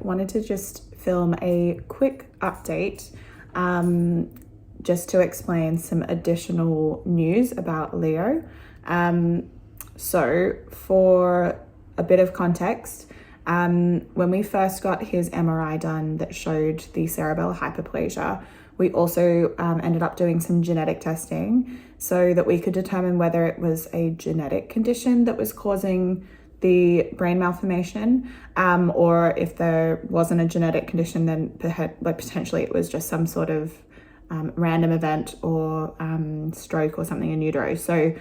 wanted to just film a quick update just to explain some additional news about Leo. So for a bit of context, when we first got his MRI done that showed the cerebellar hypoplasia, we also ended up doing some genetic testing so that we could determine whether it was a genetic condition that was causing the brain malformation, or if there wasn't a genetic condition, then potentially it was just some sort of random event or stroke or something in utero. So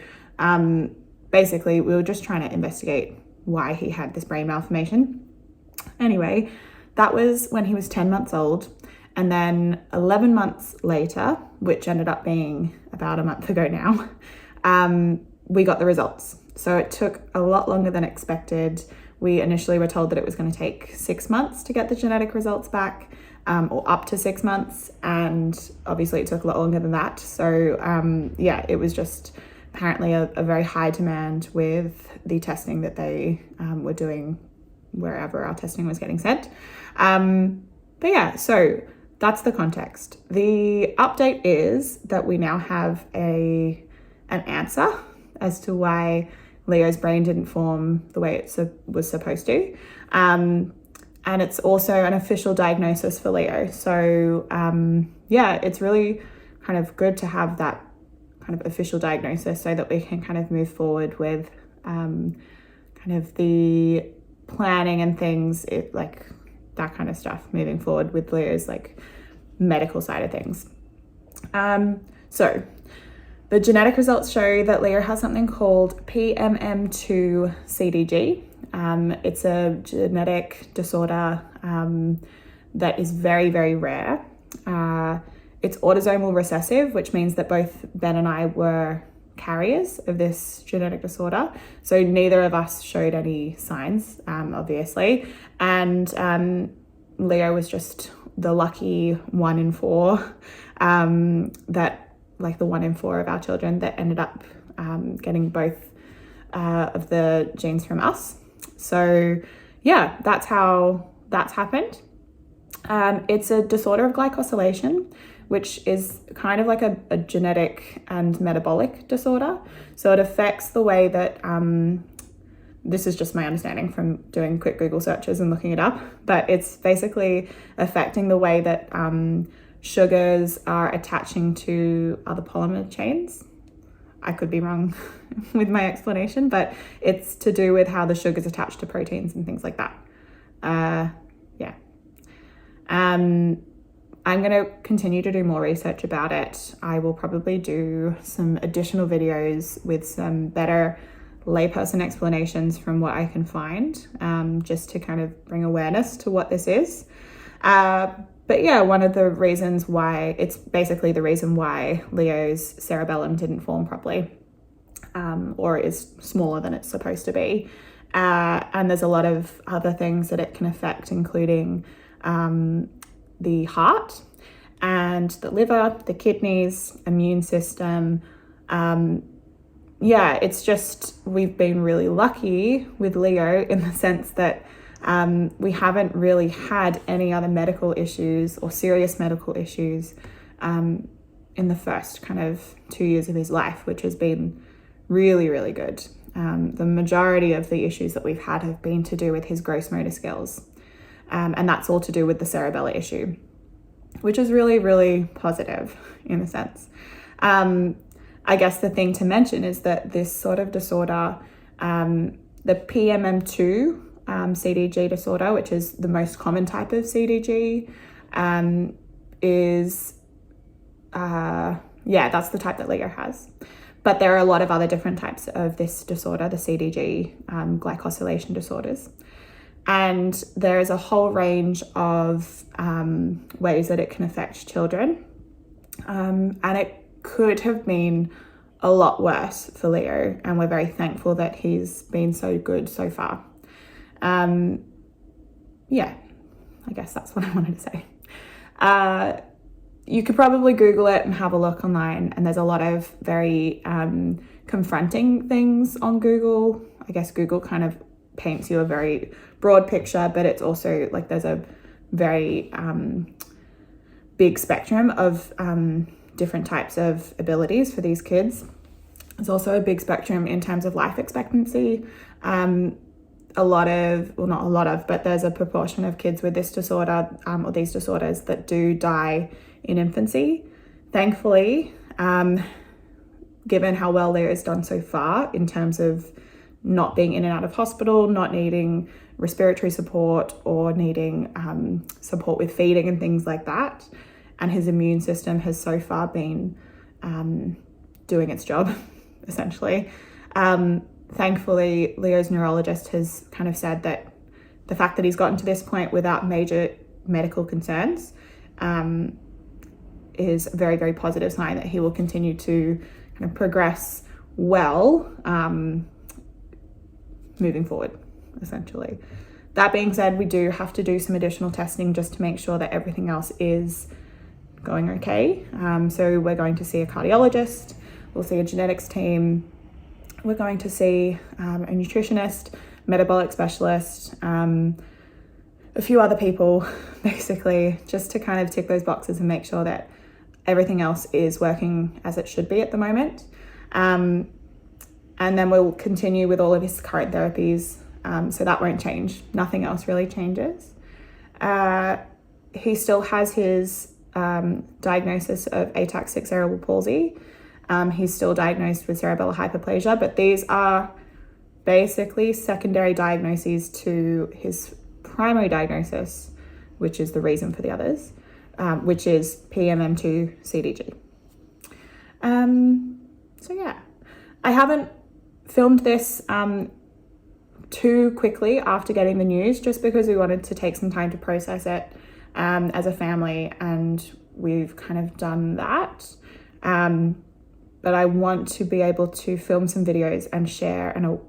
basically we were just trying to investigate why he had this brain malformation. Anyway, that was when he was 10 months old. And then 11 months later, which ended up being about a month ago now, we got the results. So it took a lot longer than expected. We initially were told that it was going to take 6 months to get the genetic results back, or up to 6 months. And obviously it took a lot longer than that. So yeah, it was just apparently a very high demand with the testing that they were doing wherever our testing was getting sent. But yeah, so that's the context. The update is that we now have an answer as to why Leo's brain didn't form the way it was supposed to. And it's also an official diagnosis for Leo. So yeah, it's really kind of good to have that kind of official diagnosis so that we can kind of move forward with kind of the planning and things, like that kind of stuff, moving forward with Leo's like medical side of things. So the genetic results show that Leo has something called PMM2-CDG. It's a genetic disorder that is very, very rare. It's autosomal recessive, which means that both Ben and I were carriers of this genetic disorder. So neither of us showed any signs, obviously. And Leo was just the lucky 1 in 4, that like the 1 in 4 of our children that ended up getting both of the genes from us. So yeah, that's how that's happened. It's a disorder of glycosylation, which is kind of like a genetic and metabolic disorder. So it affects the way that, this is just my understanding from doing quick Google searches and looking it up, but it's basically affecting the way that sugars are attaching to other polymer chains. I could be wrong with my explanation, but it's to do with how the sugars attach to proteins and things like that. Yeah. I'm going to continue to do more research about it. I will probably do some additional videos with some better layperson explanations from what I can find, just to kind of bring awareness to what this is. But yeah, one of the reasons why, it's basically the reason why Leo's cerebellum didn't form properly, or is smaller than it's supposed to be. And there's a lot of other things that it can affect, including the heart and the liver, the kidneys, immune system. Yeah, it's just, we've been really lucky with Leo in the sense that we haven't really had any other medical issues or serious medical issues in the first kind of 2 years of his life, which has been really, really good. The majority of the issues that we've had have been to do with his gross motor skills. And that's all to do with the cerebellar issue, which is really, really positive in a sense. I guess the thing to mention is that this sort of disorder, the PMM2-CDG disorder, which is the most common type of CDG, is, yeah, that's the type that Leo has. But there are a lot of other different types of this disorder, the CDG, glycosylation disorders. And there is a whole range of ways that it can affect children. And it could have been a lot worse for Leo, and we're very thankful that he's been so good so far. Yeah, I guess that's what I wanted to say. You could probably Google it and have a look online, and there's a lot of very confronting things on Google. I guess Google kind of paints you a very broad picture, but it's also like there's a very big spectrum of different types of abilities for these kids. There's also a big spectrum in terms of life expectancy. But there's a proportion of kids with this disorder or these disorders that do die in infancy. Thankfully, given how well Leo has done so far in terms of not being in and out of hospital, not needing respiratory support or needing support with feeding and things like that, and his immune system has so far been doing its job, essentially. Thankfully, Leo's neurologist has kind of said that the fact that he's gotten to this point without major medical concerns is a very, very positive sign that he will continue to kind of progress well moving forward, essentially. That being said, we do have to do some additional testing just to make sure that everything else is going okay. So we're going to see a cardiologist, we'll see a genetics team, we're going to see a nutritionist, metabolic specialist, a few other people, basically, just to kind of tick those boxes and make sure that everything else is working as it should be at the moment. And then we'll continue with all of his current therapies, so that won't change. Nothing else really changes. He still has his diagnosis of ataxic cerebral palsy. He's still diagnosed with cerebellar hypoplasia, but these are basically secondary diagnoses to his primary diagnosis, which is the reason for the others, which is PMM2-CDG. So yeah, I haven't filmed this too quickly after getting the news, just because we wanted to take some time to process it as a family, and we've kind of done that. But I want to be able to film some videos and share and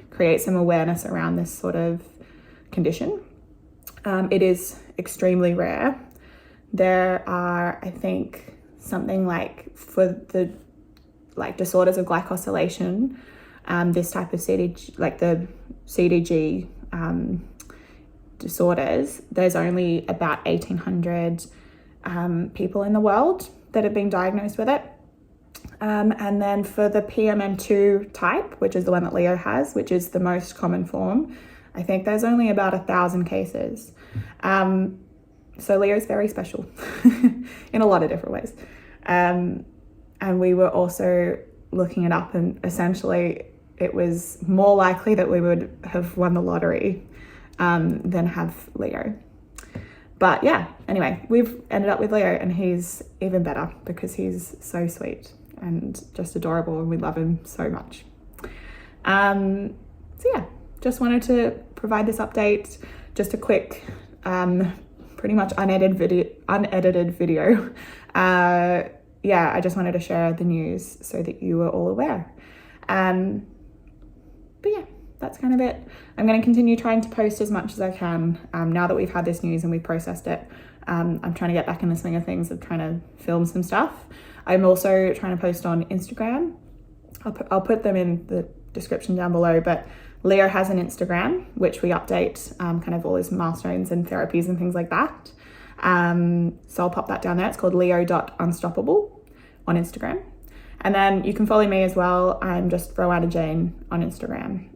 create some awareness around this sort of condition. It is extremely rare. There are, I think, something like for the disorders of glycosylation, this type of CDG, like the CDG disorders, there's only about 1,800 people in the world that have been diagnosed with it. And then for the PMM2 type, which is the one that Leo has, which is the most common form, I think there's only about 1,000 cases. So Leo's very special in a lot of different ways. And we were also looking it up, and essentially it was more likely that we would have won the lottery than have Leo. But yeah, anyway, we've ended up with Leo, and he's even better because he's so sweet and just adorable, and we love him so much. So yeah, just wanted to provide this update, just a quick, pretty much unedited video. Yeah, I just wanted to share the news so that you were all aware. But yeah, that's kind of it. I'm going to continue trying to post as much as I can now that we've had this news and we've processed it. I'm trying to get back in the swing of things of trying to film some stuff. I'm also trying to post on Instagram. I'll put them in the description down below, but Leo has an Instagram, which we update kind of all his milestones and therapies and things like that. So I'll pop that down there. It's called leo.unstoppable on Instagram. And then you can follow me as well. I'm just Roanna Jane on Instagram,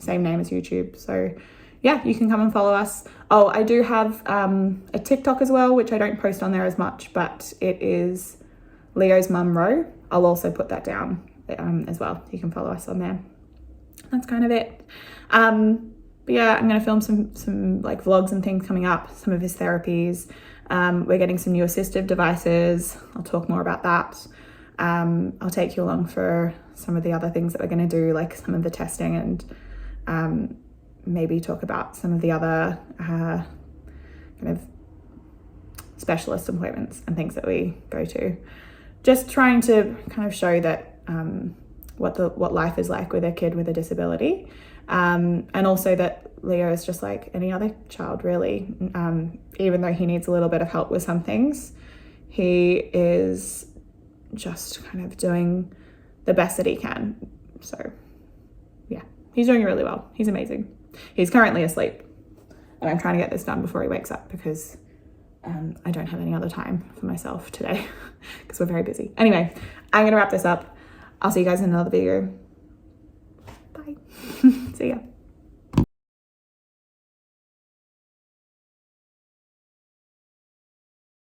same name as YouTube. So yeah, you can come and follow us. Oh, I do have a TikTok as well, which I don't post on there as much, but it is Leo's Mum Ro. I'll also put that down as well. You can follow us on there. That's kind of it. But yeah, I'm going to film some like vlogs and things coming up, some of his therapies. We're getting some new assistive devices. I'll talk more about that. I'll take you along for some of the other things that we're going to do, like some of the testing, and maybe talk about some of the other kind of specialist appointments and things that we go to. Just trying to kind of show that what life is like with a kid with a disability, and also that Leo is just like any other child, really. Even though he needs a little bit of help with some things, he is just kind of doing the best that he can. So yeah, he's doing really well. He's amazing. He's currently asleep. And I'm trying to get this done before he wakes up because I don't have any other time for myself today because we're very busy. Anyway, I'm going to wrap this up. I'll see you guys in another video. Bye. See ya.